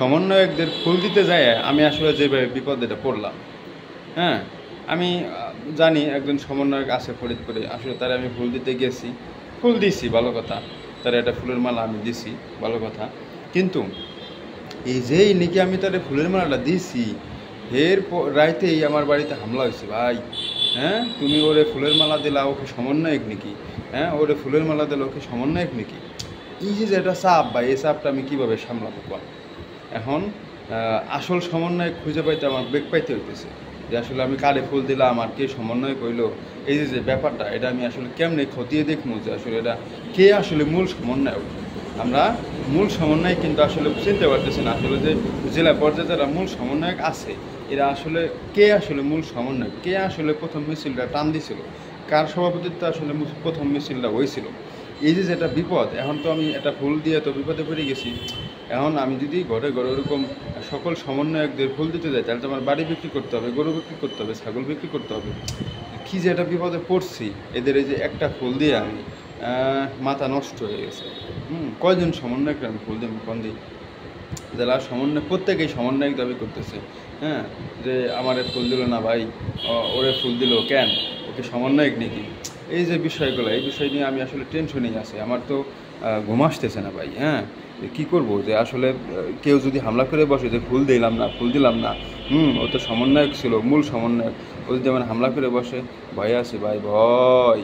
সমন্বয়কদের ফুল দিতে যায় আমি আসলে যেভাবে বিপদেটা পড়লাম। হ্যাঁ, আমি জানি একজন সমন্বয়ক আছে ফরিদপুরে, আসলে তারা আমি ফুল দিতে গেছি, ফুল দিছি ভালো কথা, তার একটা ফুলের মালা আমি দিছি ভালো কথা, কিন্তু এই যেই নাকি আমি তার ফুলের মালাটা দিছি এর রাইতেই আমার বাড়িতে হামলা হয়েছে ভাই। হ্যাঁ, তুমি ওরে ফুলের মালা দিলা, ওকে সমন্বয়ক নাকি? হ্যাঁ, ওরে ফুলের মালা দিলা, ওকে সমন্বয়ক নাকি? এই যে একটা চাপ ভাই, এই চাপটা আমি কীভাবে সামলাবো কোন? এখন আসল সমন্বয়ক খুঁজে পাইতে আমার বেগ পাইতে হইতেছে যে আসলে আমি কারে ফুল দিলাম আর কে সমন্বয় করলো, এই যে ব্যাপারটা এটা আমি আসলে কেমনে খতিয়ে দেখবো যে আসলে এটা কে আসলে মূল সমন্বয়ক। আমরা মূল সমন্বয় কিন্তু আসলে চিনতে পারতেছি না, আসলে যে জেলা পর্যায়ে যারা মূল সমন্বয়ক আছে এরা আসলে কে আসলে মূল সমন্বয়ক, কে আসলে প্রথম মিছিলটা টান দিছিল, কার সভাপতিত্বে আসলে প্রথম মিছিলটা হয়েছিল। এই যে যেটা বিপদ, এখন তো আমি একটা ফুল দিয়ে তো বিপদে পড়ে গেছি। এখন আমি যদি ঘরে ঘরে ওরকম সকল সমন্বয়কদের ফুল দিতে যাই তাহলে তো আমার বাড়ি বিক্রি করতে হবে, গরু বিক্রি করতে হবে, ছাগল বিক্রি করতে হবে। কী যে একটা বিপদে পড়ছি, এদের এই যে একটা ফুল দিয়ে আমি মাথা নষ্ট হয়ে গেছে। কয়জন সমন্বয়করা আমি ফুল দিই কোন দিই, যারা সমন্বয় প্রত্যেকেই সমন্বয়ক দাবি করতেছে। হ্যাঁ, যে আমারে ফুল দিল না ভাই, ওরে ফুল দিল কেন, ওকে সমন্বয়ক নাকি? এই যে বিষয়গুলো, এই বিষয় নিয়ে আমি আসলে টেনশনেই আছি, আমার তো ঘুম আসতেছে না ভাই। হ্যাঁ, কী করবো যে আসলে কেউ যদি হামলা করে বসে যে ফুল দিলাম না, ফুল দিলাম না, ও তো সমন্বয়ক ছিল, মূল সমন্বয়ক, ও যদি আমার হামলা করে বসে, ভয় আছে ভাই, ভয়।